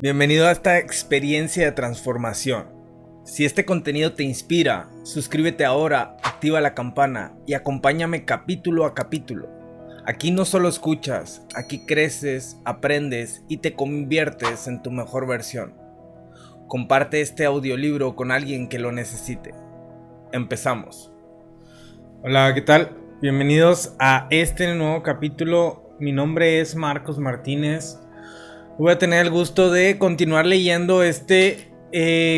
Bienvenido a esta experiencia de transformación. Si este contenido te inspira, suscríbete ahora, activa la campana y acompáñame capítulo a capítulo. Aquí no solo escuchas, aquí creces, aprendes y te conviertes en tu mejor versión. Comparte este audiolibro con alguien que lo necesite. Empezamos. Hola, ¿qué tal? Bienvenidos a este nuevo capítulo. Mi nombre es Marcos Martínez. Voy a tener el gusto de continuar leyendo este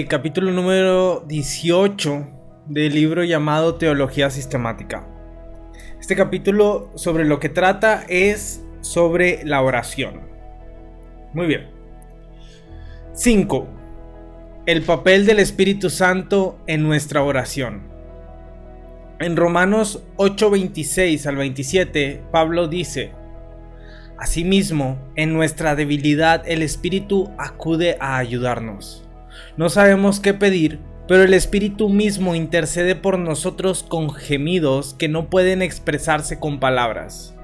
capítulo número 18 del libro llamado Teología Sistemática. Este capítulo sobre lo que trata es sobre la oración. Muy bien. 5. El papel del Espíritu Santo en nuestra oración. En Romanos 8:26 al 27, Pablo dice: asimismo, en nuestra debilidad el Espíritu acude a ayudarnos. No sabemos qué pedir, pero el Espíritu mismo intercede por nosotros con gemidos que no pueden expresarse con palabras.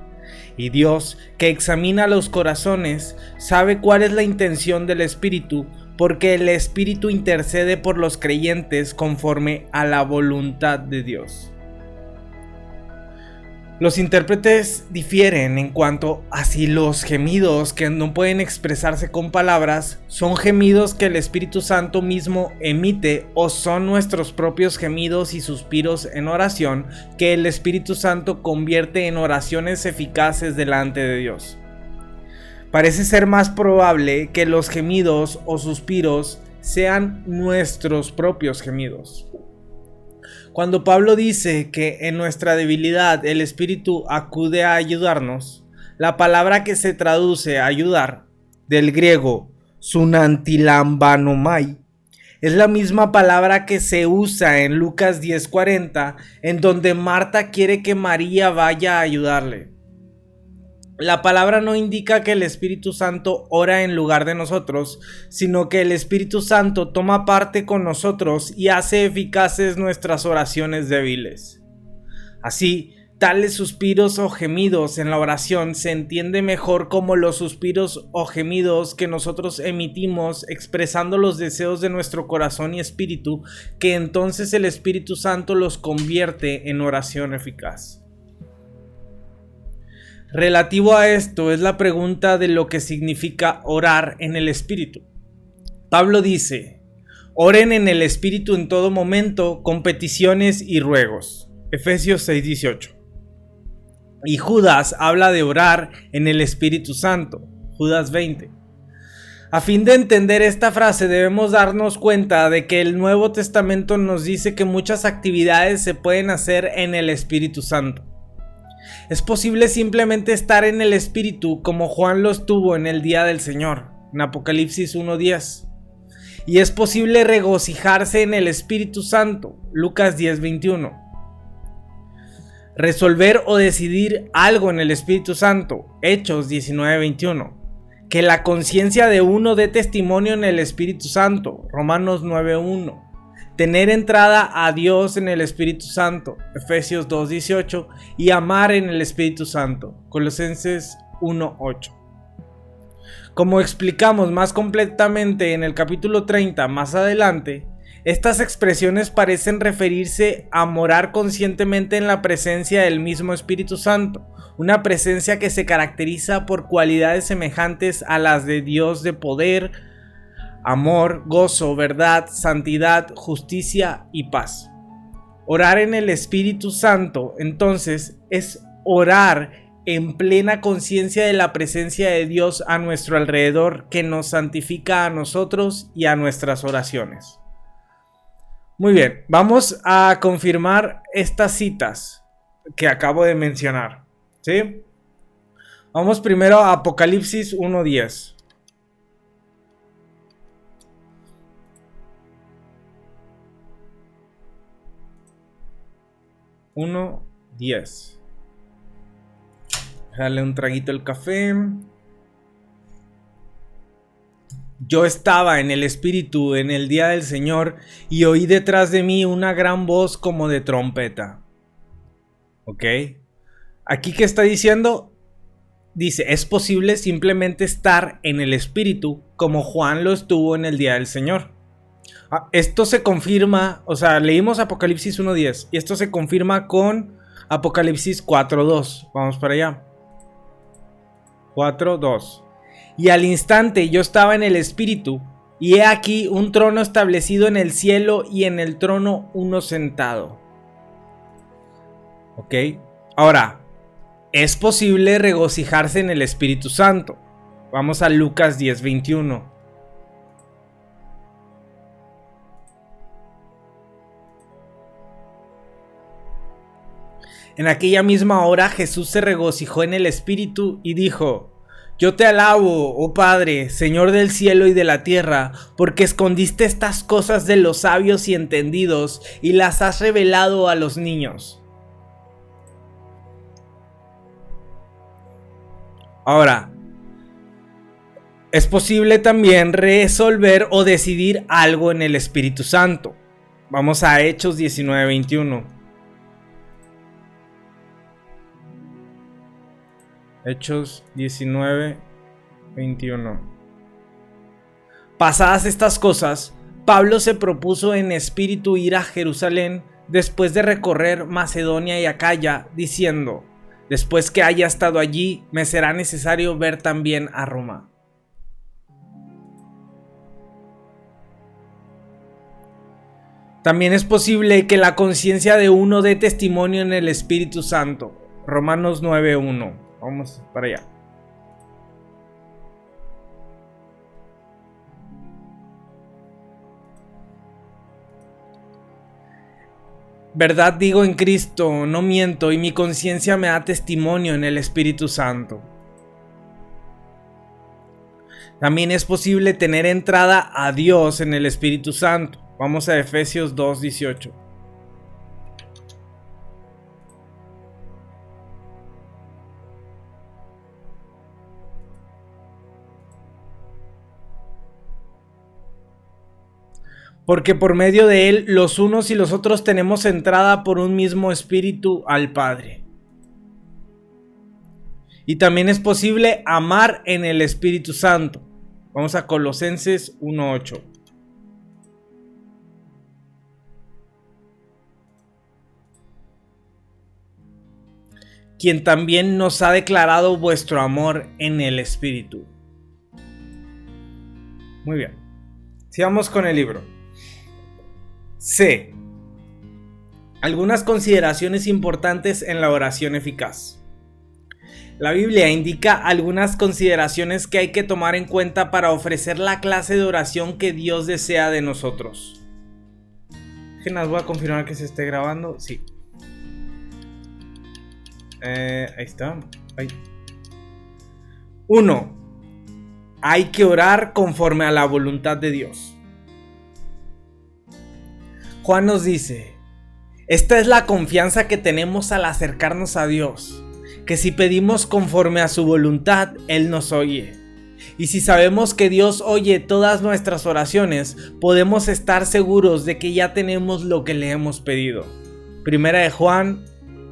Y Dios, que examina los corazones, sabe cuál es la intención del Espíritu, porque el Espíritu intercede por los creyentes conforme a la voluntad de Dios. Los intérpretes difieren en cuanto a si los gemidos que no pueden expresarse con palabras son gemidos que el Espíritu Santo mismo emite o son nuestros propios gemidos y suspiros en oración que el Espíritu Santo convierte en oraciones eficaces delante de Dios. Parece ser más probable que los gemidos o suspiros sean nuestros propios gemidos. Cuando Pablo dice que en nuestra debilidad el Espíritu acude a ayudarnos, la palabra que se traduce ayudar, del griego sunantilambanomai, es la misma palabra que se usa en Lucas 10:40, en donde Marta quiere que María vaya a ayudarle. La palabra no indica que el Espíritu Santo ora en lugar de nosotros, sino que el Espíritu Santo toma parte con nosotros y hace eficaces nuestras oraciones débiles. Así, tales suspiros o gemidos en la oración se entiende mejor como los suspiros o gemidos que nosotros emitimos expresando los deseos de nuestro corazón y espíritu, que entonces el Espíritu Santo los convierte en oración eficaz. Relativo a esto es la pregunta de lo que significa orar en el Espíritu. Pablo dice: oren en el Espíritu en todo momento con peticiones y ruegos. Efesios 6:18. Y Judas habla de orar en el Espíritu Santo. Judas 20. A fin de entender esta frase debemos darnos cuenta de que el Nuevo Testamento nos dice que muchas actividades se pueden hacer en el Espíritu Santo. Es posible simplemente estar en el Espíritu como Juan lo estuvo en el día del Señor, en Apocalipsis 1:10. Y es posible regocijarse en el Espíritu Santo, Lucas 10:21. Resolver o decidir algo en el Espíritu Santo, Hechos 19:21. Que la conciencia de uno dé testimonio en el Espíritu Santo, Romanos 9:1. Tener entrada a Dios en el Espíritu Santo, Efesios 2:18, y amar en el Espíritu Santo, Colosenses 1:8. Como explicamos más completamente en el capítulo 30 más adelante, estas expresiones parecen referirse a morar conscientemente en la presencia del mismo Espíritu Santo, una presencia que se caracteriza por cualidades semejantes a las de Dios de poder, amor, gozo, verdad, santidad, justicia y paz. Orar en el Espíritu Santo, entonces, es orar en plena conciencia de la presencia de Dios a nuestro alrededor, que nos santifica a nosotros y a nuestras oraciones. Muy bien, vamos a confirmar estas citas que acabo de mencionar, ¿sí? Vamos primero a Apocalipsis 1:10. Dale un traguito al café. Yo estaba en el Espíritu en el día del Señor y oí detrás de mí una gran voz como de trompeta. ¿Ok? Aquí, ¿qué está diciendo? dice, es posible simplemente estar en el Espíritu como Juan lo estuvo en el día del Señor. Esto se confirma, o sea, leímos Apocalipsis 1:10 y esto se confirma con Apocalipsis 4:2. Vamos para allá. 4:2. Y al instante yo estaba en el Espíritu, y he aquí un trono establecido en el cielo y en el trono uno sentado. Ok. Ahora, es posible regocijarse en el Espíritu Santo. Vamos a Lucas 10:21. En aquella misma hora Jesús se regocijó en el Espíritu y dijo: Yo te alabo, oh Padre, Señor del cielo y de la tierra, porque escondiste estas cosas de los sabios y entendidos y las has revelado a los niños. Ahora, es posible también resolver o decidir algo en el Espíritu Santo. Vamos a Hechos 19:21. Hechos 19:21. Pasadas estas cosas, Pablo se propuso en espíritu ir a Jerusalén después de recorrer Macedonia y Acaya, diciendo: después que haya estado allí, me será necesario ver también a Roma. También es posible que la conciencia de uno dé testimonio en el Espíritu Santo. Romanos 9:1. Vamos para allá. Verdad digo en Cristo, no miento, y mi conciencia me da testimonio en el Espíritu Santo. También es posible tener entrada a Dios en el Espíritu Santo. Vamos a Efesios 2:18. Porque por medio de él los unos y los otros tenemos entrada por un mismo espíritu al Padre. Y también es posible amar en el Espíritu Santo. Vamos a Colosenses 1:8. Quien también nos ha declarado vuestro amor en el Espíritu. Muy bien. Sigamos con el libro. C. Algunas consideraciones importantes en la oración eficaz. La Biblia indica algunas consideraciones que hay que tomar en cuenta para ofrecer la clase de oración que Dios desea de nosotros. Voy a confirmar que se esté grabando. Sí. Ahí está. 1. Hay que orar conforme a la voluntad de Dios. Juan nos dice: esta es la confianza que tenemos al acercarnos a Dios, que si pedimos conforme a su voluntad, Él nos oye. Y si sabemos que Dios oye todas nuestras oraciones, podemos estar seguros de que ya tenemos lo que le hemos pedido. Primera de Juan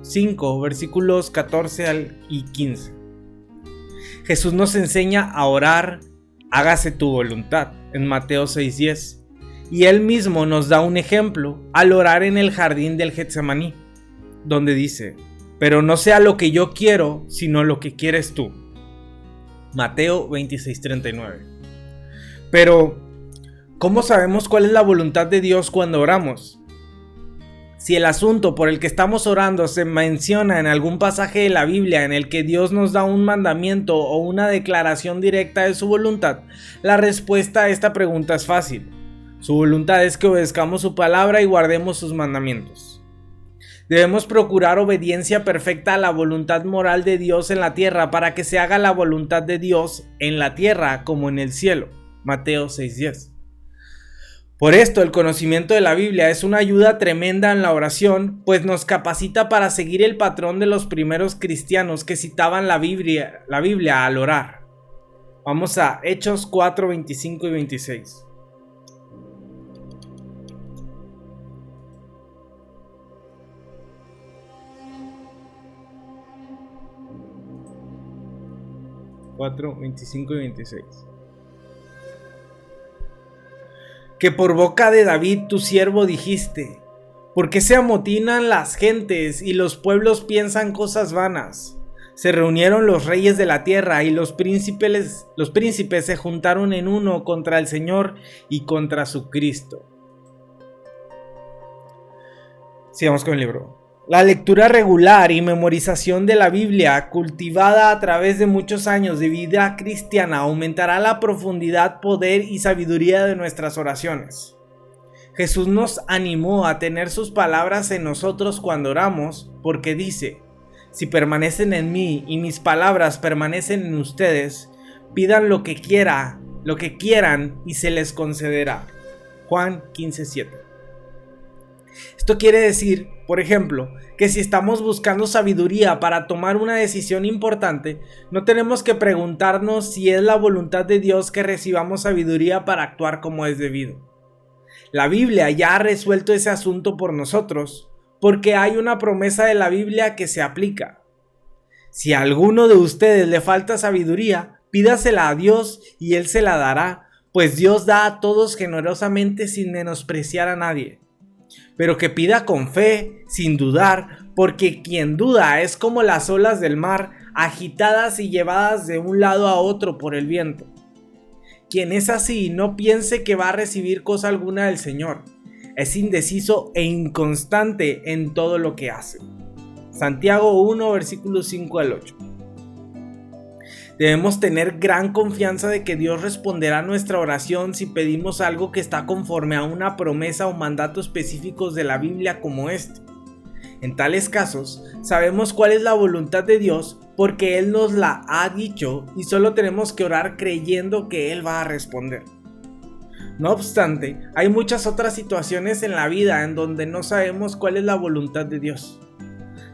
5, versículos 14 y 15. Jesús nos enseña a orar: hágase tu voluntad, en Mateo 6:10. Y él mismo nos da un ejemplo al orar en el jardín del Getsemaní, donde dice: pero no sea lo que yo quiero, sino lo que quieres tú. Mateo 26:39. Pero, ¿cómo sabemos cuál es la voluntad de Dios cuando oramos? Si el asunto por el que estamos orando se menciona en algún pasaje de la Biblia en el que Dios nos da un mandamiento o una declaración directa de su voluntad, la respuesta a esta pregunta es fácil. Su voluntad es que obedezcamos su palabra y guardemos sus mandamientos. Debemos procurar obediencia perfecta a la voluntad moral de Dios en la tierra para que se haga la voluntad de Dios en la tierra como en el cielo. Mateo 6:10. Por esto el conocimiento de la Biblia es una ayuda tremenda en la oración, pues nos capacita para seguir el patrón de los primeros cristianos que citaban la Biblia al orar. Vamos a Hechos 4, 25 y 26. 4, 25 y 26. Que por boca de David tu siervo dijiste: ¿por qué se amotinan las gentes y los pueblos piensan cosas vanas? Se reunieron los reyes de la tierra y los príncipes se juntaron en uno contra el Señor y contra su Cristo. Sigamos con el libro. La lectura regular y memorización de la Biblia, cultivada a través de muchos años de vida cristiana, aumentará la profundidad, poder y sabiduría de nuestras oraciones. Jesús nos animó a tener sus palabras en nosotros cuando oramos, porque dice: si permanecen en mí y mis palabras permanecen en ustedes, pidan lo que quieran y se les concederá. Juan 15:7. Esto quiere decir, por ejemplo, que si estamos buscando sabiduría para tomar una decisión importante, no tenemos que preguntarnos si es la voluntad de Dios que recibamos sabiduría para actuar como es debido. La Biblia ya ha resuelto ese asunto por nosotros, porque hay una promesa de la Biblia que se aplica. Si a alguno de ustedes le falta sabiduría, pídasela a Dios y Él se la dará, pues Dios da a todos generosamente sin menospreciar a nadie. Pero que pida con fe, sin dudar, porque quien duda es como las olas del mar, agitadas y llevadas de un lado a otro por el viento. Quien es así, no piense que va a recibir cosa alguna del Señor. Es indeciso e inconstante en todo lo que hace. Santiago 1, versículos 5 al 8. Debemos tener gran confianza de que Dios responderá a nuestra oración si pedimos algo que está conforme a una promesa o mandato específicos de la Biblia como este. En tales casos, sabemos cuál es la voluntad de Dios porque Él nos la ha dicho y solo tenemos que orar creyendo que Él va a responder. No obstante, hay muchas otras situaciones en la vida en donde no sabemos cuál es la voluntad de Dios.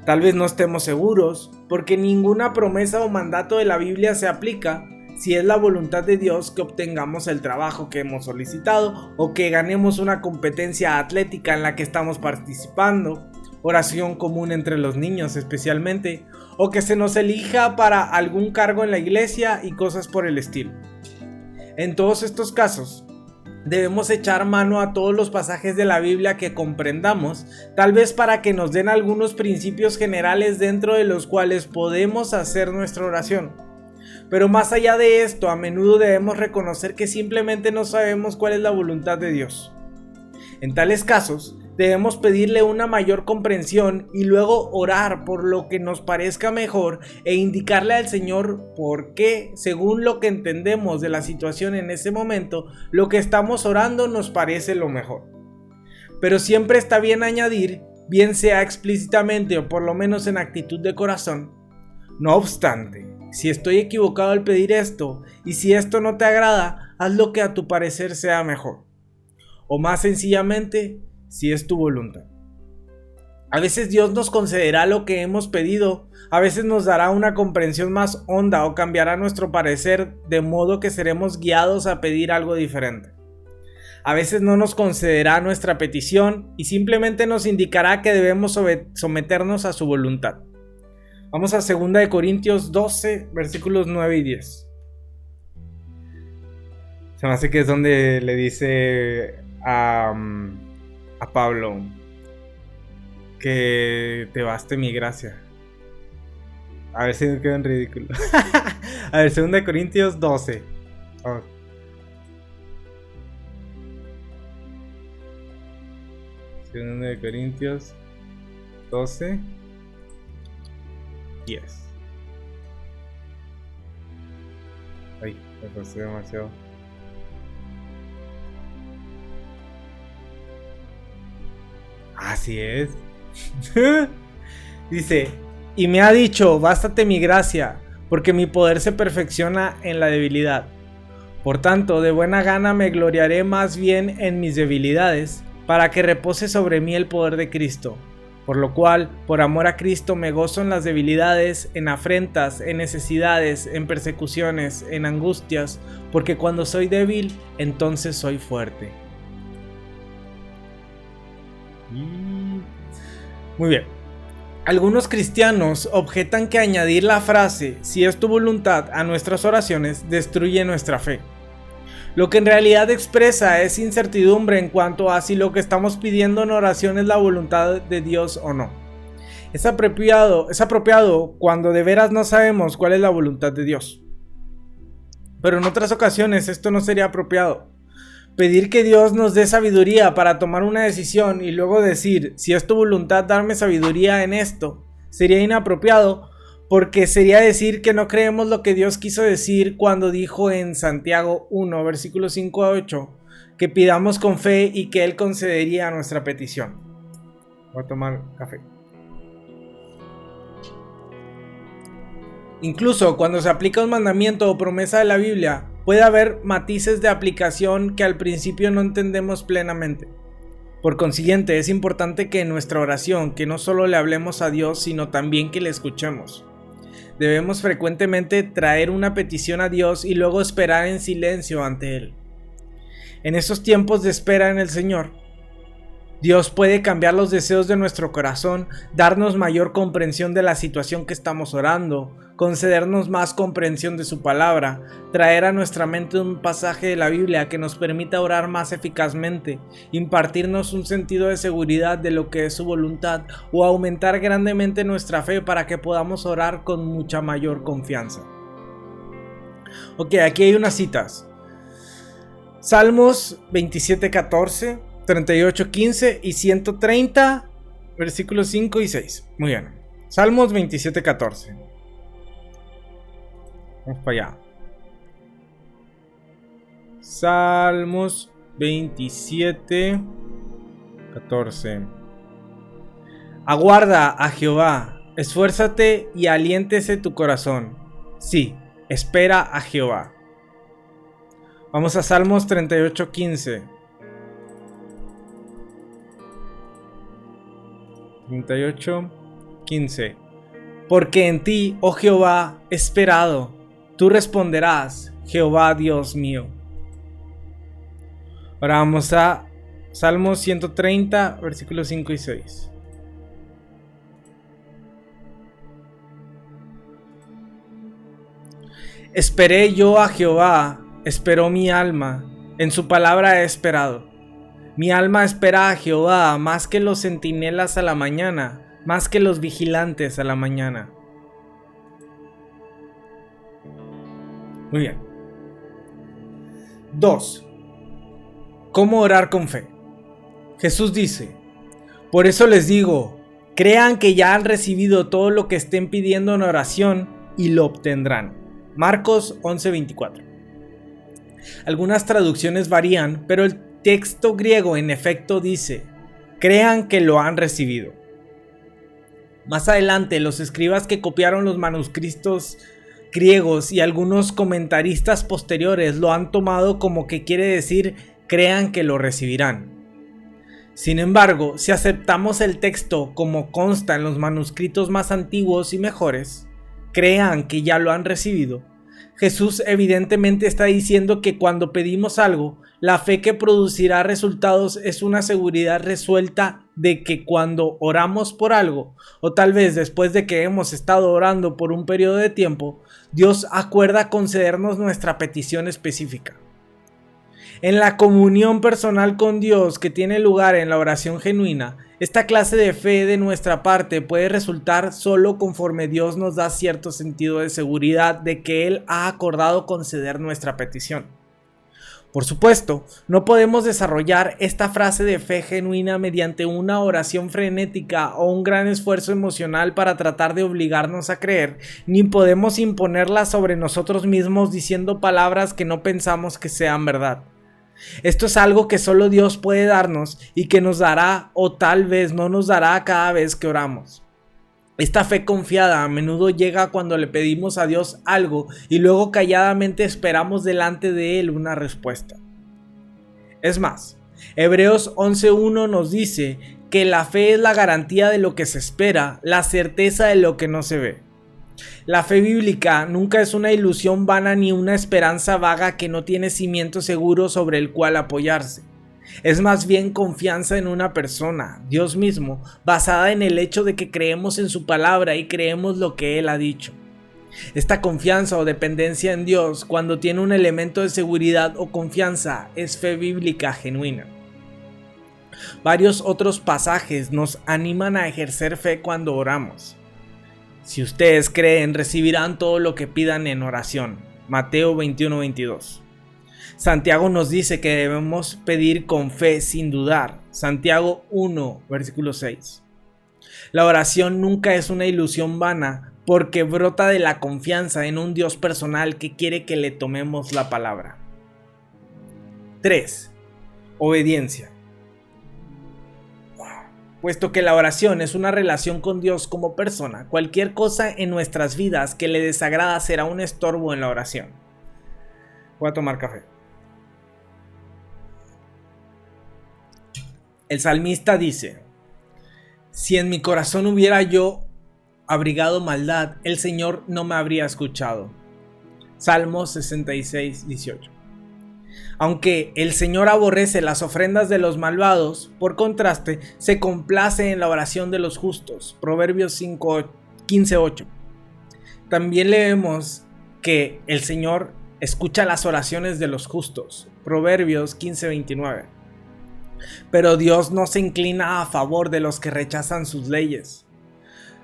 Tal vez no estemos seguros, porque ninguna promesa o mandato de la Biblia se aplica si es la voluntad de Dios que obtengamos el trabajo que hemos solicitado o que ganemos una competencia atlética en la que estamos participando, oración común entre los niños especialmente, o que se nos elija para algún cargo en la iglesia y cosas por el estilo. En todos estos casos, debemos echar mano a todos los pasajes de la Biblia que comprendamos, tal vez para que nos den algunos principios generales dentro de los cuales podemos hacer nuestra oración. Pero más allá de esto, a menudo debemos reconocer que simplemente no sabemos cuál es la voluntad de Dios. En tales casos, debemos pedirle una mayor comprensión y luego orar por lo que nos parezca mejor e indicarle al Señor por qué, según lo que entendemos de la situación en ese momento, lo que estamos orando nos parece lo mejor. Pero siempre está bien añadir, bien sea explícitamente o por lo menos en actitud de corazón: no obstante, si estoy equivocado al pedir esto y si esto no te agrada, haz lo que a tu parecer sea mejor. O más sencillamente, si es tu voluntad. A veces Dios nos concederá lo que hemos pedido, a veces nos dará una comprensión más honda o cambiará nuestro parecer de modo que seremos guiados a pedir algo diferente. A veces no nos concederá nuestra petición y simplemente nos indicará que debemos someternos a su voluntad. Vamos a 2 Corintios 12, versículos 9 y 10. Se me hace que es donde le dice a Pablo que te baste mi gracia. A ver si me quedo en ridículo. A ver, 2 Corintios 12. Oh. Segunda de Corintios 12, 10. Ay, me pasé demasiado. Así es. Dice: y me ha dicho, bástate mi gracia, porque mi poder se perfecciona en la debilidad. Por tanto, de buena gana me gloriaré más bien en mis debilidades, para que repose sobre mí el poder de Cristo. Por lo cual, por amor a Cristo, me gozo en las debilidades, en afrentas, en necesidades, en persecuciones, en angustias, porque cuando soy débil, entonces soy fuerte. Muy bien. Algunos cristianos objetan que añadir la frase "si es tu voluntad" a nuestras oraciones destruye nuestra fe. Lo que en realidad expresa es incertidumbre en cuanto a si lo que estamos pidiendo en oración es la voluntad de Dios o no. Es apropiado cuando de veras no sabemos cuál es la voluntad de Dios. Pero en otras ocasiones esto no sería apropiado. Pedir que Dios nos dé sabiduría para tomar una decisión y luego decir "si es tu voluntad darme sabiduría en esto" sería inapropiado, porque sería decir que no creemos lo que Dios quiso decir cuando dijo en Santiago 1, versículos 5 a 8, que pidamos con fe y que Él concedería nuestra petición. Voy a tomar café. Incluso cuando se aplica un mandamiento o promesa de la Biblia, puede haber matices de aplicación que al principio no entendemos plenamente. Por consiguiente, es importante que en nuestra oración, que no solo le hablemos a Dios, sino también que le escuchemos. Debemos frecuentemente traer una petición a Dios y luego esperar en silencio ante Él. En esos tiempos de espera en el Señor, Dios puede cambiar los deseos de nuestro corazón, darnos mayor comprensión de la situación que estamos orando, concedernos más comprensión de su palabra, traer a nuestra mente un pasaje de la Biblia que nos permita orar más eficazmente, impartirnos un sentido de seguridad de lo que es su voluntad o aumentar grandemente nuestra fe para que podamos orar con mucha mayor confianza. Ok, aquí hay unas citas. Salmos 27:14, 38:15 y 130, versículos 5 y 6. Muy bien. Salmos 27:14. Vamos para allá. Salmos 27:14. Aguarda a Jehová, esfuérzate y aliéntese tu corazón. Sí, espera a Jehová. Vamos a Salmos 38:15. 38:15. Porque en ti, oh Jehová, he esperado. Tú responderás, Jehová Dios mío. Ahora vamos a Salmos 130, versículos 5 y 6. Esperé yo a Jehová, esperó mi alma, en su palabra he esperado. Mi alma espera a Jehová más que los centinelas a la mañana, más que los vigilantes a la mañana. Muy bien. 2. ¿Cómo orar con fe? Jesús dice: por eso les digo, crean que ya han recibido todo lo que estén pidiendo en oración y lo obtendrán. Marcos 11:24. Algunas traducciones varían, pero el texto griego en efecto dice: crean que lo han recibido. Más adelante, los escribas que copiaron los manuscritos griegos y algunos comentaristas posteriores lo han tomado como que quiere decir crean que lo recibirán. Sin embargo, si aceptamos el texto como consta en los manuscritos más antiguos y mejores, crean que ya lo han recibido, Jesús evidentemente está diciendo que cuando pedimos algo, la fe que producirá resultados es una seguridad resuelta de que cuando oramos por algo, o tal vez después de que hemos estado orando por un periodo de tiempo, Dios acuerda concedernos nuestra petición específica. En la comunión personal con Dios que tiene lugar en la oración genuina, esta clase de fe de nuestra parte puede resultar solo conforme Dios nos da cierto sentido de seguridad de que Él ha acordado conceder nuestra petición. Por supuesto, no podemos desarrollar esta frase de fe genuina mediante una oración frenética o un gran esfuerzo emocional para tratar de obligarnos a creer, ni podemos imponerla sobre nosotros mismos diciendo palabras que no pensamos que sean verdad. Esto es algo que solo Dios puede darnos y que nos dará o tal vez no nos dará cada vez que oramos. Esta fe confiada a menudo llega cuando le pedimos a Dios algo y luego calladamente esperamos delante de Él una respuesta. Es más, Hebreos 11:1 nos dice que la fe es la garantía de lo que se espera, la certeza de lo que no se ve. La fe bíblica nunca es una ilusión vana ni una esperanza vaga que no tiene cimiento seguro sobre el cual apoyarse. Es más bien confianza en una persona, Dios mismo, basada en el hecho de que creemos en su palabra y creemos lo que Él ha dicho. Esta confianza o dependencia en Dios, cuando tiene un elemento de seguridad o confianza, es fe bíblica genuina. Varios otros pasajes nos animan a ejercer fe cuando oramos. Si ustedes creen, recibirán todo lo que pidan en oración. Mateo 21:22. Santiago nos dice que debemos pedir con fe sin dudar. Santiago 1, versículo 6. La oración nunca es una ilusión vana porque brota de la confianza en un Dios personal que quiere que le tomemos la palabra. 3. Obediencia. Puesto que la oración es una relación con Dios como persona, cualquier cosa en nuestras vidas que le desagrada será un estorbo en la oración. Voy a tomar café. El salmista dice: si en mi corazón hubiera yo abrigado maldad, el Señor no me habría escuchado. Salmos 66:18. Aunque el Señor aborrece las ofrendas de los malvados, por contraste, se complace en la oración de los justos. Proverbios 15:8. También leemos que el Señor escucha las oraciones de los justos. Proverbios 15:29. Pero Dios no se inclina a favor de los que rechazan sus leyes.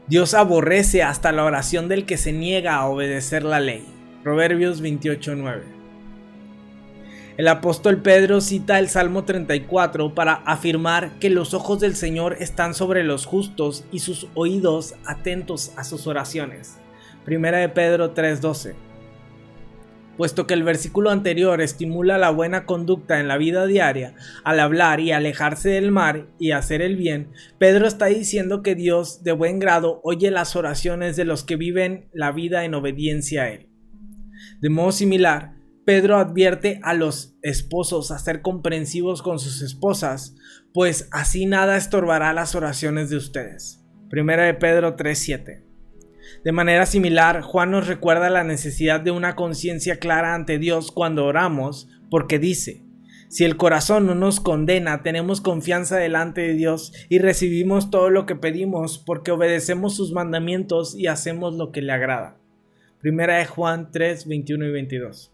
Dios aborrece hasta la oración del que se niega a obedecer la ley. Proverbios 28:9. El apóstol Pedro cita el Salmo 34 para afirmar que los ojos del Señor están sobre los justos y sus oídos atentos a sus oraciones. Primera de Pedro 3:12. Puesto que el versículo anterior estimula la buena conducta en la vida diaria, al hablar y alejarse del mal y hacer el bien, Pedro está diciendo que Dios de buen grado oye las oraciones de los que viven la vida en obediencia a Él. De modo similar, Pedro advierte a los esposos a ser comprensivos con sus esposas, pues así nada estorbará las oraciones de ustedes. Primera de Pedro 3:7. De manera similar, Juan nos recuerda la necesidad de una conciencia clara ante Dios cuando oramos, porque dice: si el corazón no nos condena, tenemos confianza delante de Dios y recibimos todo lo que pedimos porque obedecemos sus mandamientos y hacemos lo que le agrada. Primera de Juan 3, 21 y 22.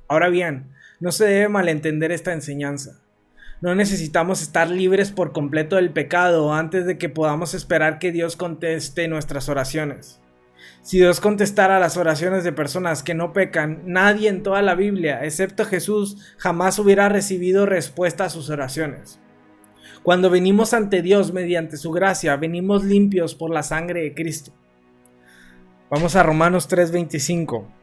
Ahora bien, no se debe malentender esta enseñanza. No necesitamos estar libres por completo del pecado antes de que podamos esperar que Dios conteste nuestras oraciones. Si Dios contestara las oraciones de personas que no pecan, nadie en toda la Biblia, excepto Jesús, jamás hubiera recibido respuesta a sus oraciones. Cuando venimos ante Dios mediante su gracia, venimos limpios por la sangre de Cristo. Vamos a Romanos 3:25.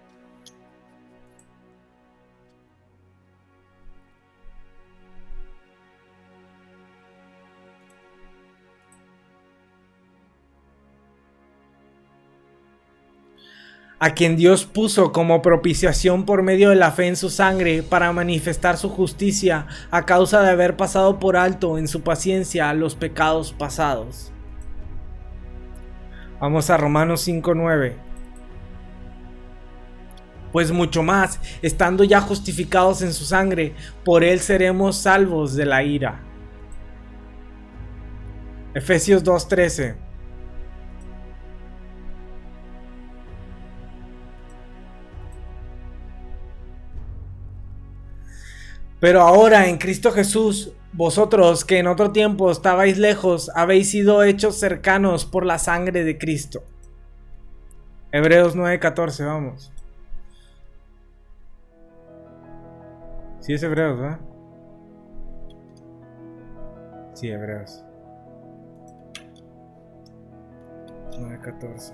A quien Dios puso como propiciación por medio de la fe en su sangre para manifestar su justicia a causa de haber pasado por alto en su paciencia los pecados pasados. Vamos a Romanos 5:9. Pues mucho más, estando ya justificados en su sangre, por él seremos salvos de la ira. Efesios 2:13. Pero ahora en Cristo Jesús, vosotros que en otro tiempo estabais lejos, habéis sido hechos cercanos por la sangre de Cristo. Hebreos 9:14, vamos. Sí es Hebreos, ¿verdad? Sí, Hebreos 9:14.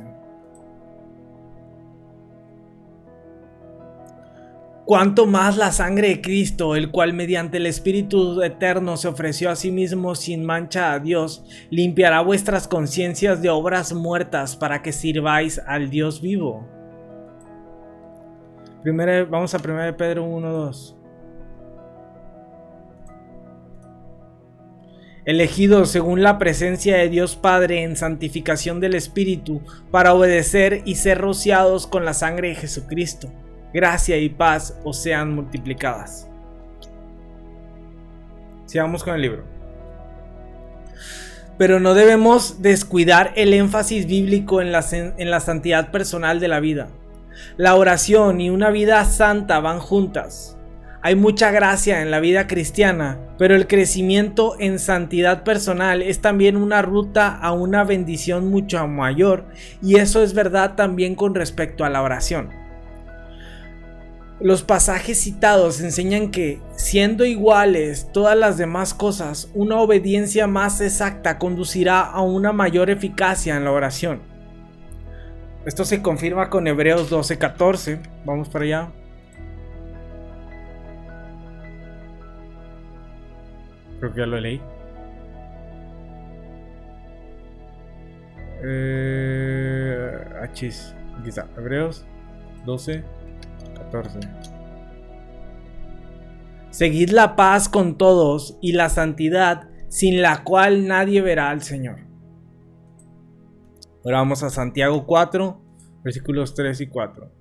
Cuanto más la sangre de Cristo, el cual mediante el Espíritu eterno se ofreció a sí mismo sin mancha a Dios, limpiará vuestras conciencias de obras muertas para que sirváis al Dios vivo. Vamos a 1 Pedro 1:2. Elegidos según la presencia de Dios Padre en santificación del Espíritu, para obedecer y ser rociados con la sangre de Sigamos con el libro. Pero no debemos descuidar el énfasis bíblico en la santidad personal de la vida. La oración y una vida santa van juntas. Hay mucha gracia en la vida cristiana, pero el crecimiento en santidad personal es también una ruta a una bendición mucho mayor, y eso es verdad también con respecto a la oración. Los pasajes citados enseñan que, siendo iguales todas las demás cosas, una obediencia más exacta conducirá a una mayor eficacia en la oración. Esto se confirma con Hebreos 12:14. Vamos para allá. Creo que ya lo leí. Aquí está. Hebreos 12:14. Seguid la paz con todos y la santidad, sin la cual nadie verá al Señor. Ahora vamos a Santiago 4, versículos 3 y 4.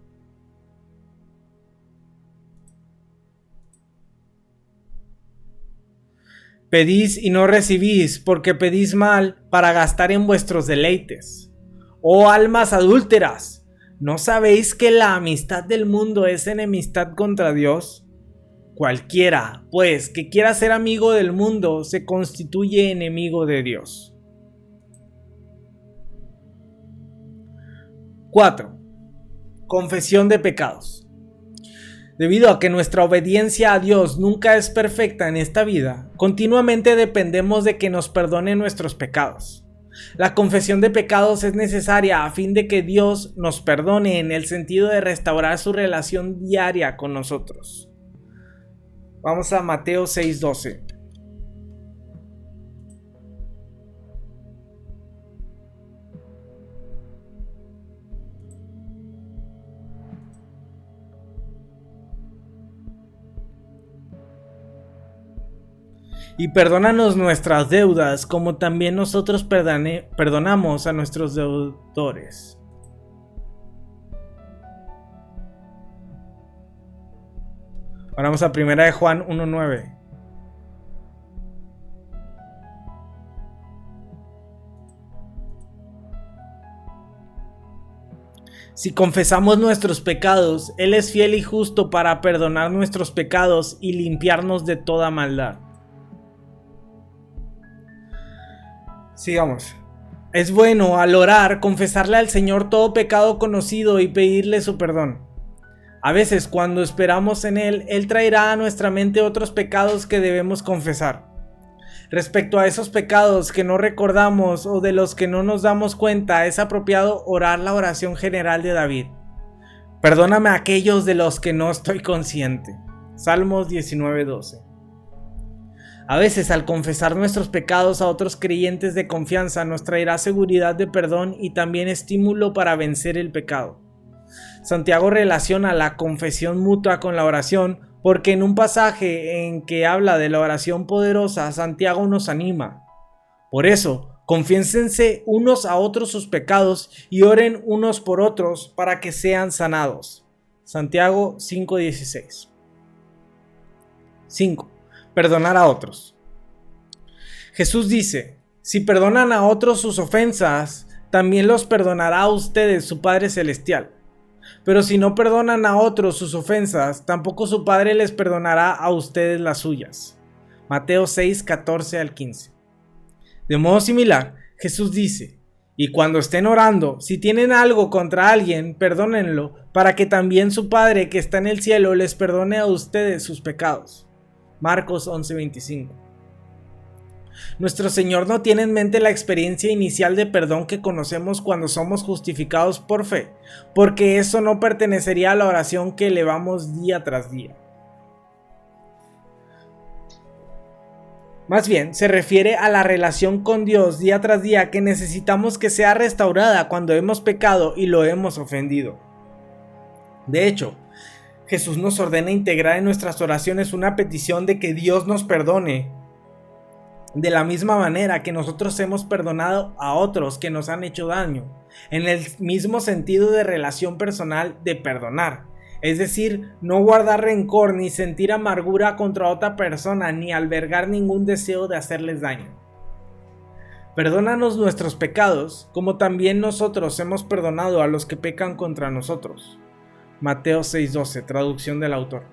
Pedís y no recibís, porque pedís mal para gastar en vuestros deleites. Oh almas adúlteras, ¿no sabéis que la amistad del mundo es enemistad contra Dios? Cualquiera, pues, que quiera ser amigo del mundo, se constituye enemigo de Dios. 4. Confesión de pecados. Debido a que nuestra obediencia a Dios nunca es perfecta en esta vida, continuamente dependemos de que nos perdone nuestros pecados. La confesión de pecados es necesaria a fin de que Dios nos perdone en el sentido de restaurar su relación diaria con nosotros. Vamos a Mateo 6:12. Y perdónanos nuestras deudas, como también nosotros perdonamos a nuestros deudores. Ahora vamos a 1 Juan 1:9. Si confesamos nuestros pecados, Él es fiel y justo para perdonar nuestros pecados y limpiarnos de toda maldad. Sigamos. Es bueno al orar confesarle al Señor todo pecado conocido y pedirle su perdón. A veces cuando esperamos en Él, Él traerá a nuestra mente otros pecados que debemos confesar. Respecto a esos pecados que no recordamos o de los que no nos damos cuenta, es apropiado orar la oración general de David. Perdóname aquellos de los que no estoy consciente. Salmos 19:12. A veces al confesar nuestros pecados a otros creyentes de confianza nos traerá seguridad de perdón y también estímulo para vencer el pecado. Santiago relaciona la confesión mutua con la oración porque en un pasaje en que habla de la oración poderosa, Santiago nos anima. Por eso, confiénsense unos a otros sus pecados y oren unos por otros para que sean sanados. Santiago 5:16. 5. Perdonar a otros. Jesús dice, si perdonan a otros sus ofensas, también los perdonará a ustedes su Padre Celestial. Pero si no perdonan a otros sus ofensas, tampoco su Padre les perdonará a ustedes las suyas. Mateo 6:14-15. De modo similar, Jesús dice, y cuando estén orando, si tienen algo contra alguien, perdónenlo, para que también su Padre que está en el cielo les perdone a ustedes sus pecados. Marcos 11:25. Nuestro Señor no tiene en mente la experiencia inicial de perdón que conocemos cuando somos justificados por fe, porque eso no pertenecería a la oración que elevamos día tras día. Más bien, se refiere a la relación con Dios día tras día que necesitamos que sea restaurada cuando hemos pecado y lo hemos ofendido. De hecho, Jesús nos ordena integrar en nuestras oraciones una petición de que Dios nos perdone, de la misma manera que nosotros hemos perdonado a otros que nos han hecho daño, en el mismo sentido de relación personal de perdonar. Es decir, no guardar rencor ni sentir amargura contra otra persona ni albergar ningún deseo de hacerles daño. Perdónanos nuestros pecados, como también nosotros hemos perdonado a los que pecan contra nosotros. Mateo 6:12, traducción del autor.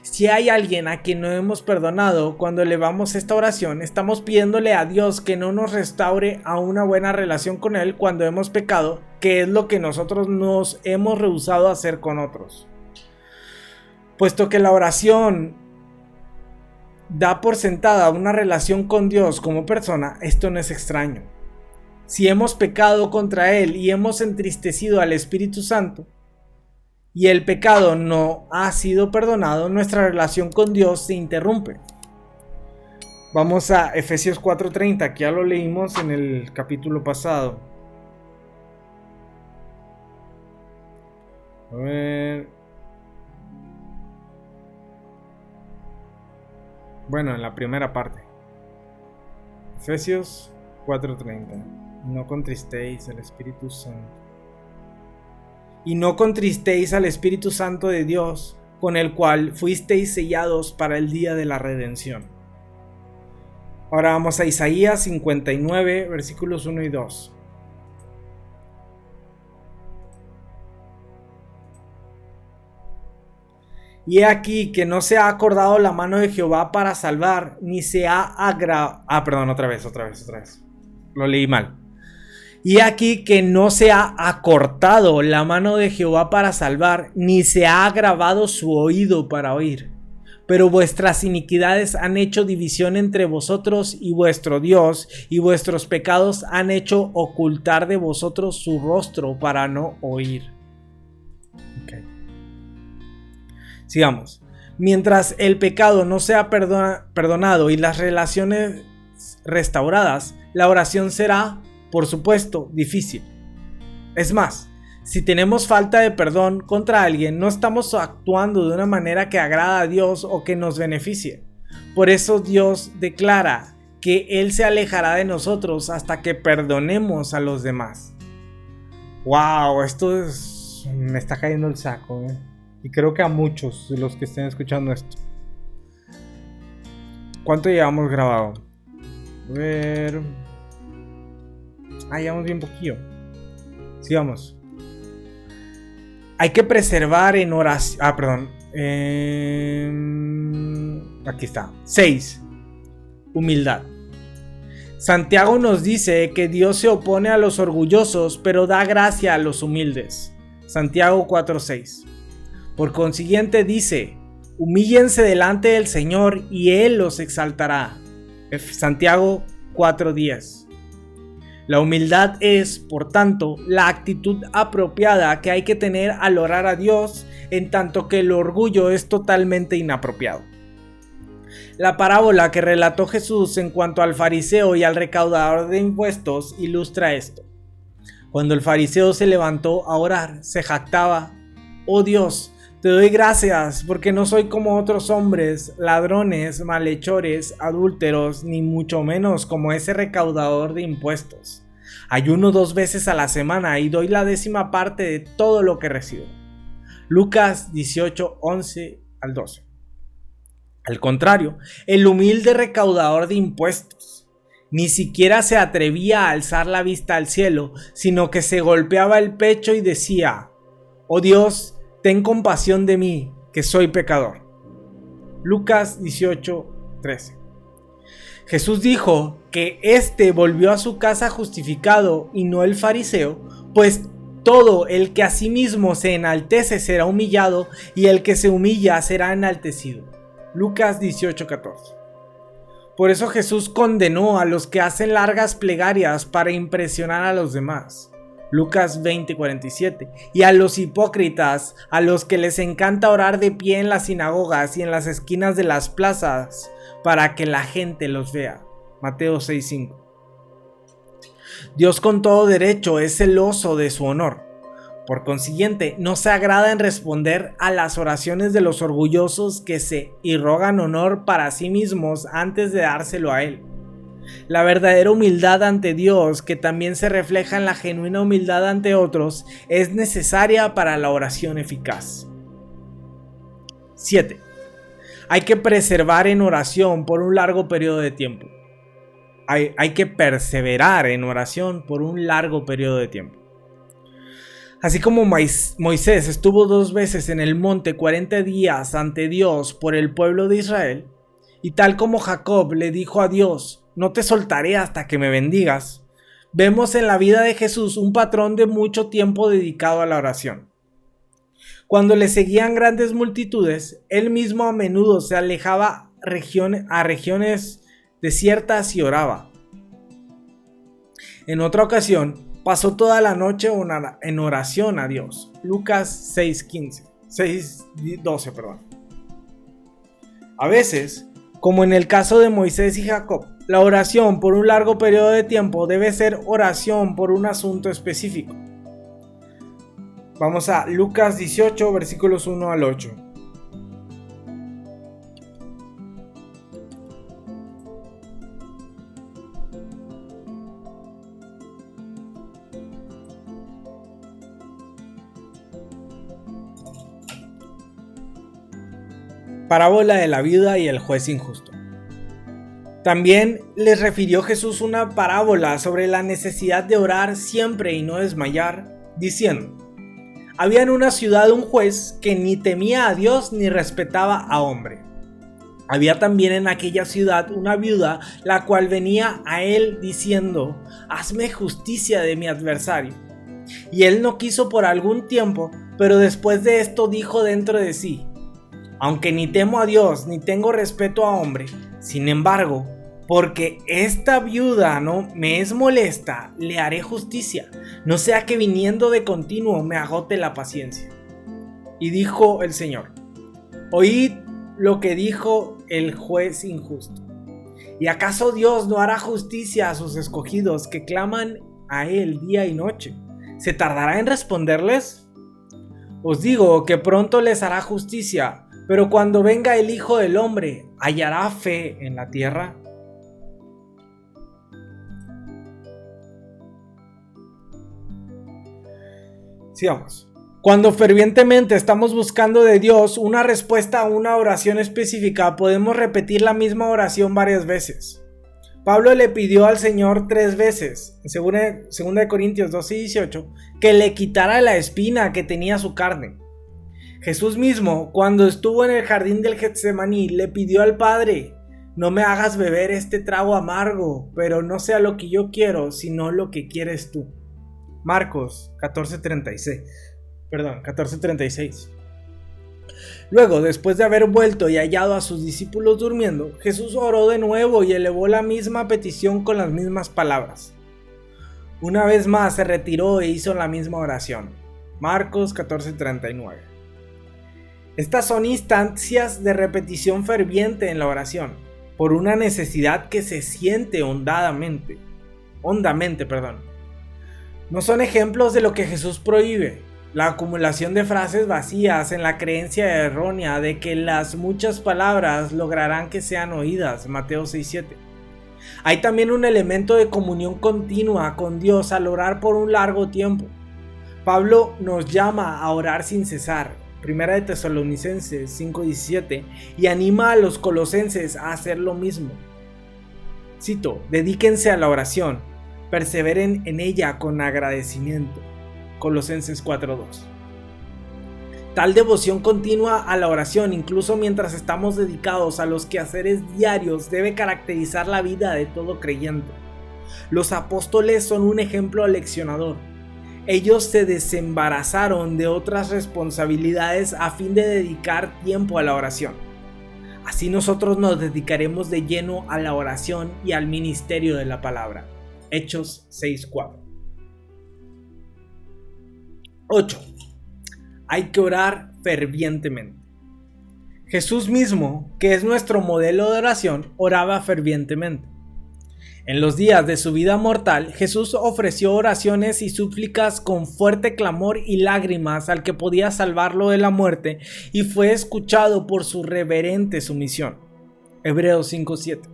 Si hay alguien a quien no hemos perdonado, cuando elevamos esta oración, estamos pidiéndole a Dios que no nos restaure a una buena relación con Él cuando hemos pecado, que es lo que nosotros nos hemos rehusado a hacer con otros. Puesto que la oración da por sentada una relación con Dios como persona, esto no es extraño. Si hemos pecado contra Él y hemos entristecido al Espíritu Santo, y el pecado no ha sido perdonado, nuestra relación con Dios se interrumpe. Vamos a Efesios 4:30, que ya lo leímos en el capítulo pasado. A ver. Bueno, en la primera parte. Efesios 4:30. No contristéis al Espíritu Santo. Y no contristéis al Espíritu Santo de Dios, con el cual fuisteis sellados para el día de la redención. Ahora vamos a Isaías 59, versículos 1 y 2. Y he aquí que no se ha acordado la mano de Jehová para salvar, ni se ha otra vez. Lo leí mal. Y aquí que no se ha acortado la mano de Jehová para salvar, ni se ha agravado su oído para oír. Pero vuestras iniquidades han hecho división entre vosotros y vuestro Dios, y vuestros pecados han hecho ocultar de vosotros su rostro para no oír. Okay. Sigamos. Mientras el pecado no sea perdonado y las relaciones restauradas, la oración será, por supuesto, difícil. Es más, si tenemos falta de perdón contra alguien, no estamos actuando de una manera que agrada a Dios o que nos beneficie. Por eso Dios declara que Él se alejará de nosotros hasta que perdonemos a los demás. ¡Wow! Me está cayendo el saco, ¿eh? Y creo que a muchos de los que estén escuchando esto. ¿Cuánto llevamos grabado? A ver... llevamos bien poquillo. Sigamos. Hay que preservar en oración. Aquí está. 6. Humildad. Santiago nos dice que Dios se opone a los orgullosos, pero da gracia a los humildes. Santiago 4:6. Por consiguiente dice: humíllense delante del Señor y Él los exaltará. Santiago 4:10. La humildad es, por tanto, la actitud apropiada que hay que tener al orar a Dios, en tanto que el orgullo es totalmente inapropiado. La parábola que relató Jesús en cuanto al fariseo y al recaudador de impuestos ilustra esto. Cuando el fariseo se levantó a orar, se jactaba: «Oh Dios, te doy gracias porque no soy como otros hombres, ladrones, malhechores, adúlteros, ni mucho menos como ese recaudador de impuestos. Ayuno 2 veces a la semana y doy la 10ª parte de todo lo que recibo». Lucas 18:11 al 12. Al contrario, el humilde recaudador de impuestos ni siquiera se atrevía a alzar la vista al cielo, sino que se golpeaba el pecho y decía: «Oh Dios, ten compasión de mí, que soy pecador». Lucas 18:13. Jesús dijo que éste volvió a su casa justificado y no el fariseo, pues todo el que a sí mismo se enaltece será humillado y el que se humilla será enaltecido. Lucas 18:14. Por eso Jesús condenó a los que hacen largas plegarias para impresionar a los demás. Lucas 20:47. Y a los hipócritas, a los que les encanta orar de pie en las sinagogas y en las esquinas de las plazas para que la gente los vea. Mateo 6:5. Dios con todo derecho es celoso de su honor. Por consiguiente, no se agrada en responder a las oraciones de los orgullosos que se irrogan honor para sí mismos antes de dárselo a Él. La verdadera humildad ante Dios, que también se refleja en la genuina humildad ante otros, es necesaria para la oración eficaz. 7. Hay que preservar en oración por un largo periodo de tiempo. Hay que perseverar en oración por un largo periodo de tiempo. Así como Moisés estuvo 2 veces en el monte 40 días ante Dios por el pueblo de Israel, y tal como Jacob le dijo a Dios, no te soltaré hasta que me bendigas, vemos en la vida de Jesús un patrón de mucho tiempo dedicado a la oración. Cuando le seguían grandes multitudes, él mismo a menudo se alejaba a regiones desiertas y oraba. En otra ocasión, pasó toda la noche en oración a Dios. Lucas 6:12. A veces, como en el caso de Moisés y Jacob, la oración por un largo periodo de tiempo debe ser oración por un asunto específico. Vamos a Lucas 18, versículos 1 al 8. Parábola de la viuda y el juez injusto. También les refirió Jesús una parábola sobre la necesidad de orar siempre y no desmayar, diciendo: había en una ciudad un juez que ni temía a Dios ni respetaba a hombre. Había también en aquella ciudad una viuda, la cual venía a él diciendo: hazme justicia de mi adversario. Y él no quiso por algún tiempo, pero después de esto dijo dentro de sí: aunque ni temo a Dios ni tengo respeto a hombre, sin embargo, porque esta viuda no me es molesta, le haré justicia, no sea que viniendo de continuo me agote la paciencia. Y dijo el Señor: oíd lo que dijo el juez injusto. ¿Y acaso Dios no hará justicia a sus escogidos que claman a él día y noche? ¿Se tardará en responderles? Os digo que pronto les hará justicia. Pero cuando venga el Hijo del Hombre, ¿hallará fe en la tierra? Sigamos. Cuando fervientemente estamos buscando de Dios una respuesta a una oración específica, podemos repetir la misma oración varias veces. Pablo le pidió al Señor 3 veces, en 2 Corintios 12:18, que le quitara la espina que tenía su carne. Jesús mismo, cuando estuvo en el jardín del Getsemaní, le pidió al Padre: no me hagas beber este trago amargo, pero no sea lo que yo quiero, sino lo que quieres tú. Marcos 14:36. Luego, después de haber vuelto y hallado a sus discípulos durmiendo, Jesús oró de nuevo y elevó la misma petición con las mismas palabras. Una vez más se retiró e hizo la misma oración. Marcos 14:39. Estas son instancias de repetición ferviente en la oración, por una necesidad que se siente hondamente. No son ejemplos de lo que Jesús prohíbe, la acumulación de frases vacías en la creencia errónea de que las muchas palabras lograrán que sean oídas, Mateo 6:7. Hay también un elemento de comunión continua con Dios al orar por un largo tiempo. Pablo nos llama a orar sin cesar, 1 de Tesalonicenses 5:17, y anima a los colosenses a hacer lo mismo. Cito: dedíquense a la oración, perseveren en ella con agradecimiento. Colosenses 4:2. Tal devoción continua a la oración, incluso mientras estamos dedicados a los quehaceres diarios, debe caracterizar la vida de todo creyente. Los apóstoles son un ejemplo aleccionador. Ellos se desembarazaron de otras responsabilidades a fin de dedicar tiempo a la oración. Así nosotros nos dedicaremos de lleno a la oración y al ministerio de la palabra. Hechos 6:4. 8. Hay que orar fervientemente. Jesús mismo, que es nuestro modelo de oración, oraba fervientemente. En los días de su vida mortal, Jesús ofreció oraciones y súplicas con fuerte clamor y lágrimas al que podía salvarlo de la muerte, y fue escuchado por su reverente sumisión. Hebreos 5:7.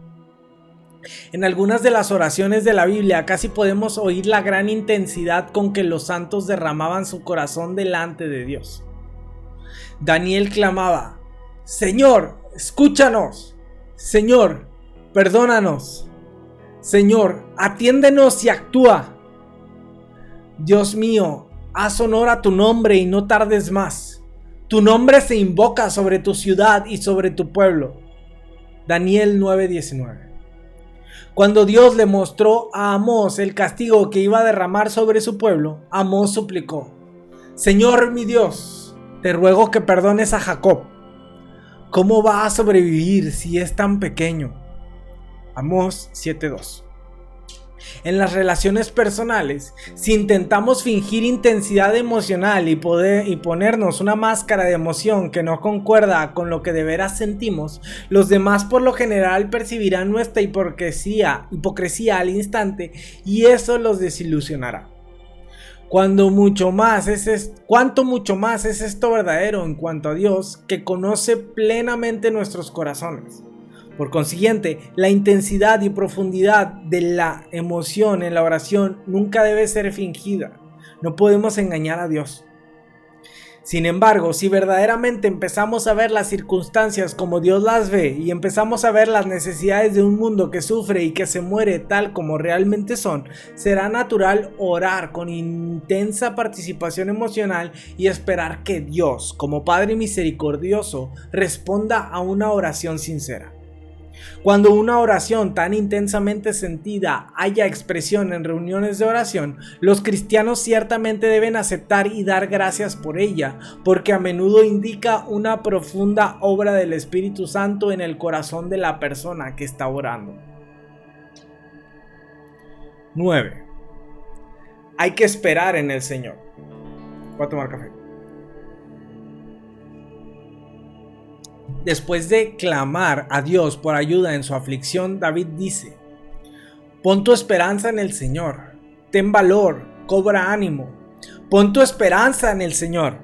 En algunas de las oraciones de la Biblia casi podemos oír la gran intensidad con que los santos derramaban su corazón delante de Dios. Daniel clamaba: Señor, escúchanos. Señor, perdónanos. Señor, atiéndenos y actúa. Dios mío, haz honor a tu nombre y no tardes más. Tu nombre se invoca sobre tu ciudad y sobre tu pueblo. Daniel 9:19. Cuando Dios le mostró a Amós el castigo que iba a derramar sobre su pueblo, Amós suplicó: Señor mi Dios, te ruego que perdones a Jacob. ¿Cómo va a sobrevivir si es tan pequeño? Amós 7:2. En las relaciones personales, si intentamos fingir intensidad emocional y ponernos una máscara de emoción que no concuerda con lo que de veras sentimos, los demás por lo general percibirán nuestra hipocresía al instante y eso los desilusionará. Cuánto mucho más es esto verdadero en cuanto a Dios, que conoce plenamente nuestros corazones. Por consiguiente, la intensidad y profundidad de la emoción en la oración nunca debe ser fingida. No podemos engañar a Dios. Sin embargo, si verdaderamente empezamos a ver las circunstancias como Dios las ve y empezamos a ver las necesidades de un mundo que sufre y que se muere tal como realmente son, será natural orar con intensa participación emocional y esperar que Dios, como Padre misericordioso, responda a una oración sincera. Cuando una oración tan intensamente sentida haya expresión en reuniones de oración, los cristianos ciertamente deben aceptar y dar gracias por ella, porque a menudo indica una profunda obra del Espíritu Santo en el corazón de la persona que está orando. 9. Hay que esperar en el Señor. Voy a tomar café. Después de clamar a Dios por ayuda en su aflicción, David dice: Pon tu esperanza en el Señor, ten valor, cobra ánimo, pon tu esperanza en el Señor.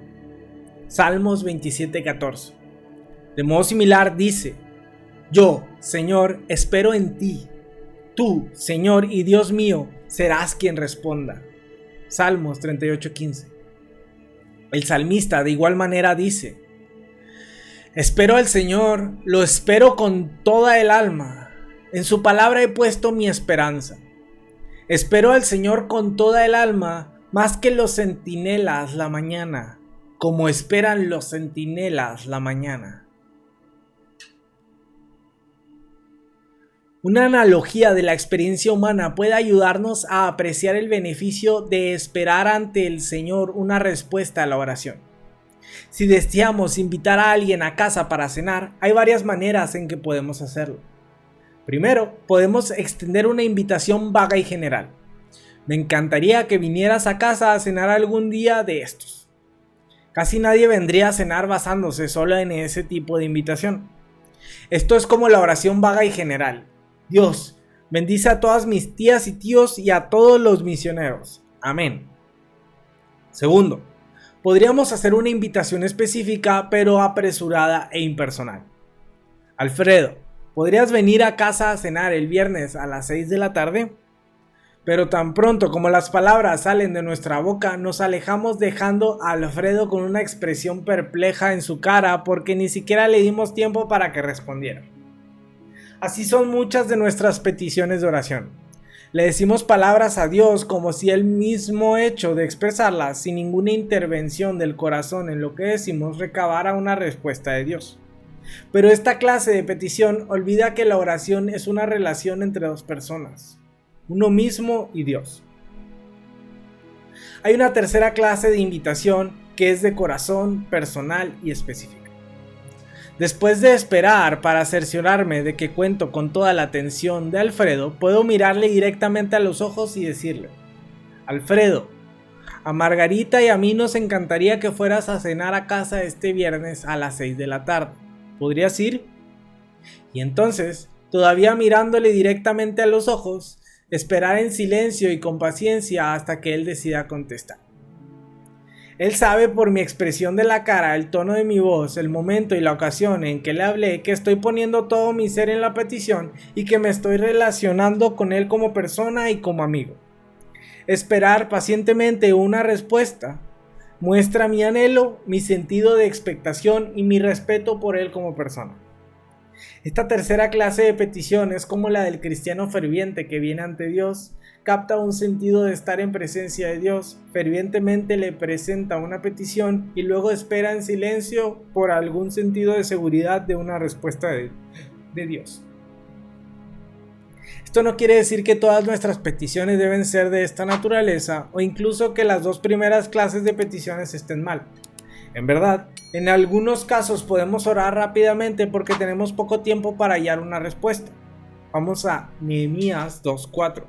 Salmos 27:14. De modo similar dice: Yo, Señor, espero en ti. Tú, Señor y Dios mío, serás quien responda. Salmos 38:15. El salmista de igual manera dice: Espero al Señor, lo espero con toda el alma. En su palabra he puesto mi esperanza. Espero al Señor con toda el alma, más que los centinelas la mañana, como esperan los centinelas la mañana. Una analogía de la experiencia humana puede ayudarnos a apreciar el beneficio de esperar ante el Señor una respuesta a la oración. Si deseamos invitar a alguien a casa para cenar, hay varias maneras en que podemos hacerlo. Primero, podemos extender una invitación vaga y general. Me encantaría que vinieras a casa a cenar algún día de estos. Casi nadie vendría a cenar basándose solo en ese tipo de invitación. Esto es como la oración vaga y general. Dios, bendice a todas mis tías y tíos y a todos los misioneros. Amén. Segundo, podríamos hacer una invitación específica pero apresurada e impersonal. Alfredo, ¿podrías venir a casa a cenar el viernes a las 6 de la tarde? Pero tan pronto como las palabras salen de nuestra boca, nos alejamos dejando a Alfredo con una expresión perpleja en su cara porque ni siquiera le dimos tiempo para que respondiera. Así son muchas de nuestras peticiones de oración. Le decimos palabras a Dios como si el mismo hecho de expresarlas sin ninguna intervención del corazón en lo que decimos recabara una respuesta de Dios. Pero esta clase de petición olvida que la oración es una relación entre dos personas, uno mismo y Dios. Hay una tercera clase de invitación que es de corazón, personal y específica. Después de esperar para cerciorarme de que cuento con toda la atención de Alfredo, puedo mirarle directamente a los ojos y decirle: Alfredo, a Margarita y a mí nos encantaría que fueras a cenar a casa este viernes a las 6 de la tarde. ¿Podrías ir? Y entonces, todavía mirándole directamente a los ojos, esperar en silencio y con paciencia hasta que él decida contestar. Él sabe por mi expresión de la cara, el tono de mi voz, el momento y la ocasión en que le hablé que estoy poniendo todo mi ser en la petición y que me estoy relacionando con él como persona y como amigo. Esperar pacientemente una respuesta muestra mi anhelo, mi sentido de expectación y mi respeto por Él como persona. Esta tercera clase de petición es como la del cristiano ferviente que viene ante Dios, capta un sentido de estar en presencia de Dios, fervientemente le presenta una petición y luego espera en silencio por algún sentido de seguridad de una respuesta de Dios. Esto no quiere decir que todas nuestras peticiones deben ser de esta naturaleza o incluso que las dos primeras clases de peticiones estén mal. En verdad, en algunos casos podemos orar rápidamente porque tenemos poco tiempo para hallar una respuesta. Vamos a Nehemías 2:4.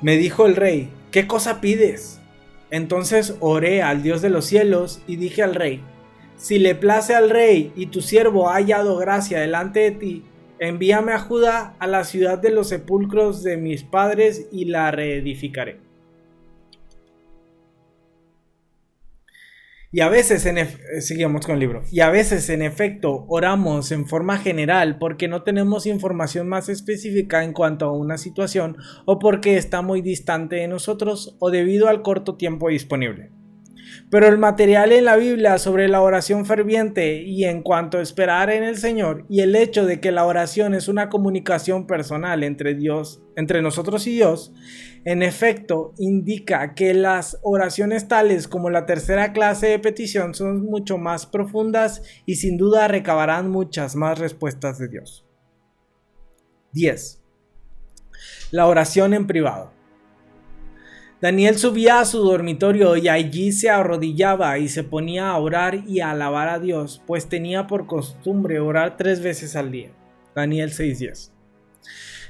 Me dijo el rey, ¿qué cosa pides? Entonces oré al Dios de los cielos y dije al rey, si le place al rey y tu siervo ha hallado gracia delante de ti, envíame a Judá, a la ciudad de los sepulcros de mis padres, y la reedificaré. Y a veces, seguimos con el libro, y a veces en efecto oramos en forma general porque no tenemos información más específica en cuanto a una situación o porque está muy distante de nosotros o debido al corto tiempo disponible. Pero el material en la Biblia sobre la oración ferviente y en cuanto a esperar en el Señor y el hecho de que la oración es una comunicación personal entre nosotros y Dios, en efecto indica que las oraciones tales como la tercera clase de petición son mucho más profundas y sin duda recabarán muchas más respuestas de Dios. 10. La oración en privado. Daniel subía a su dormitorio y allí se arrodillaba y se ponía a orar y a alabar a Dios, pues tenía por costumbre orar 3 veces al día. Daniel 6:10.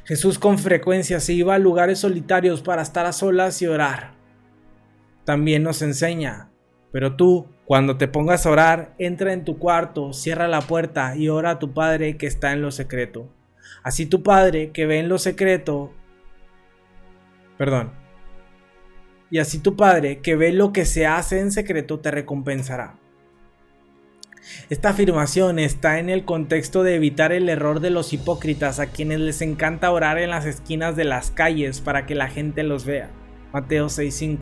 Jesús con frecuencia se iba a lugares solitarios para estar a solas y orar. También nos enseña, pero tú, cuando te pongas a orar, entra en tu cuarto, cierra la puerta y ora a tu Padre que está en lo secreto. Así tu Padre que ve en lo secreto, y así tu Padre que ve lo que se hace en secreto te recompensará. Esta afirmación está en el contexto de evitar el error de los hipócritas a quienes les encanta orar en las esquinas de las calles para que la gente los vea. Mateo 6:5.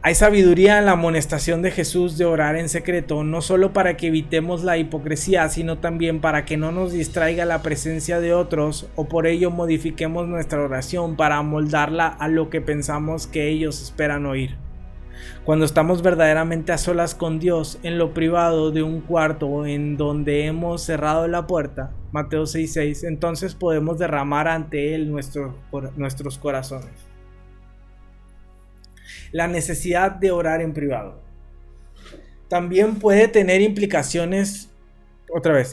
Hay sabiduría en la amonestación de Jesús de orar en secreto, no solo para que evitemos la hipocresía, sino también para que no nos distraiga la presencia de otros o por ello modifiquemos nuestra oración para amoldarla a lo que pensamos que ellos esperan oír. Cuando estamos verdaderamente a solas con Dios en lo privado de un cuarto en donde hemos cerrado la puerta, Mateo 6:6, entonces podemos derramar ante Él nuestros corazones. La necesidad de orar en privado. También puede tener implicaciones,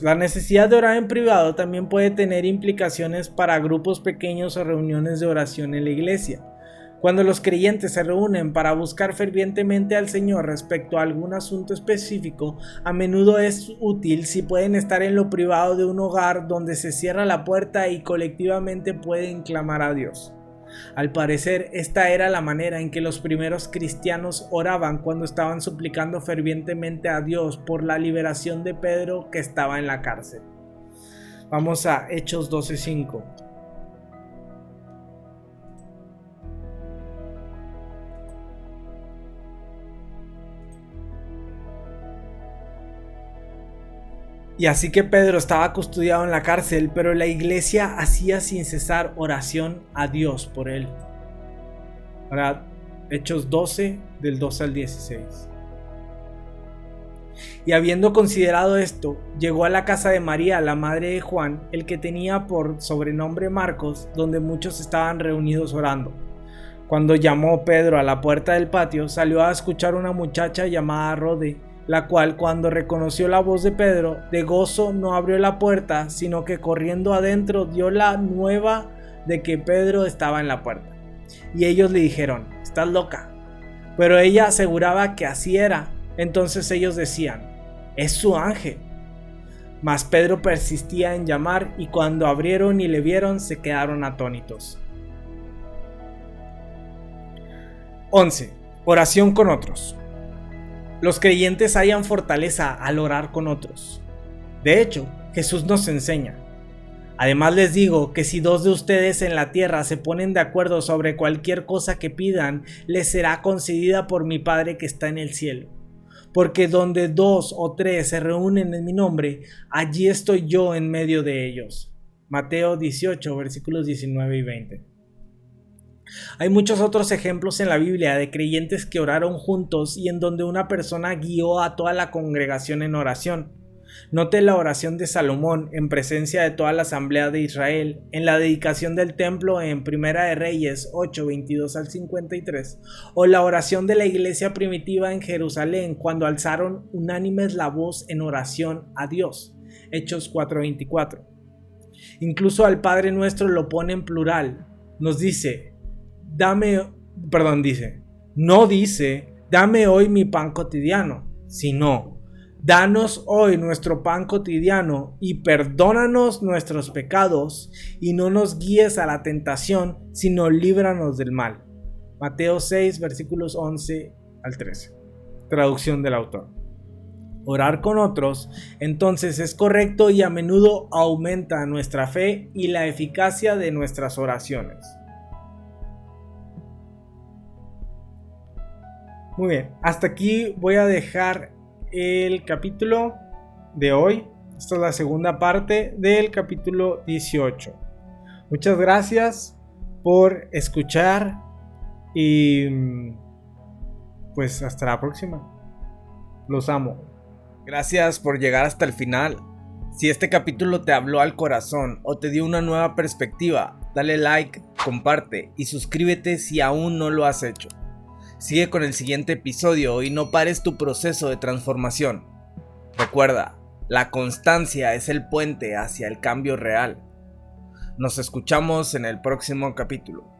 la necesidad de orar en privado también puede tener implicaciones para grupos pequeños o reuniones de oración en la iglesia. Cuando los creyentes se reúnen para buscar fervientemente al Señor respecto a algún asunto específico, a menudo es útil si pueden estar en lo privado de un hogar donde se cierra la puerta y colectivamente pueden clamar a Dios. Al parecer, esta era la manera en que los primeros cristianos oraban cuando estaban suplicando fervientemente a Dios por la liberación de Pedro que estaba en la cárcel. Vamos a Hechos 12:5. Y así que Pedro estaba custodiado en la cárcel, pero la iglesia hacía sin cesar oración a Dios por él. Ahora, Hechos 12, del 12 al 16. Y habiendo considerado esto, llegó a la casa de María, la madre de Juan, el que tenía por sobrenombre Marcos, donde muchos estaban reunidos orando. Cuando llamó Pedro a la puerta del patio, salió a escuchar una muchacha llamada Rode, la cual, cuando reconoció la voz de Pedro, de gozo no abrió la puerta, sino que corriendo adentro dio la nueva de que Pedro estaba en la puerta. Y ellos le dijeron, «¿Estás loca?». Pero ella aseguraba que así era. Entonces ellos decían, «Es su ángel». Mas Pedro persistía en llamar, y cuando abrieron y le vieron, se quedaron atónitos. 11. Oración con otros. Los creyentes hallan fortaleza al orar con otros. De hecho, Jesús nos enseña: además les digo que si dos de ustedes en la tierra se ponen de acuerdo sobre cualquier cosa que pidan, les será concedida por mi Padre que está en el cielo. Porque donde dos o tres se reúnen en mi nombre, allí estoy yo en medio de ellos. Mateo 18, versículos 19 y 20. Hay muchos otros ejemplos en la Biblia de creyentes que oraron juntos y en donde una persona guió a toda la congregación en oración. Note la oración de Salomón en presencia de toda la asamblea de Israel, en la dedicación del templo en Primera de Reyes 8, 22 al 53, o la oración de la iglesia primitiva en Jerusalén cuando alzaron unánimes la voz en oración a Dios, Hechos 4, 24. Incluso al Padre Nuestro lo pone en plural, nos dice, no dice, dame hoy mi pan cotidiano, sino, danos hoy nuestro pan cotidiano y perdónanos nuestros pecados y no nos guíes a la tentación, sino líbranos del mal. Mateo 6, versículos 11 al 13. Traducción del autor. Orar con otros, entonces, es correcto y a menudo aumenta nuestra fe y la eficacia de nuestras oraciones. Muy bien, hasta aquí voy a dejar el capítulo de hoy. Esta es la segunda parte del capítulo 18. Muchas gracias por escuchar y pues hasta la próxima. Los amo. Gracias por llegar hasta el final. Si este capítulo te habló al corazón o te dio una nueva perspectiva, dale like, comparte y suscríbete si aún no lo has hecho. Sigue con el siguiente episodio y no pares tu proceso de transformación. Recuerda, la constancia es el puente hacia el cambio real. Nos escuchamos en el próximo capítulo.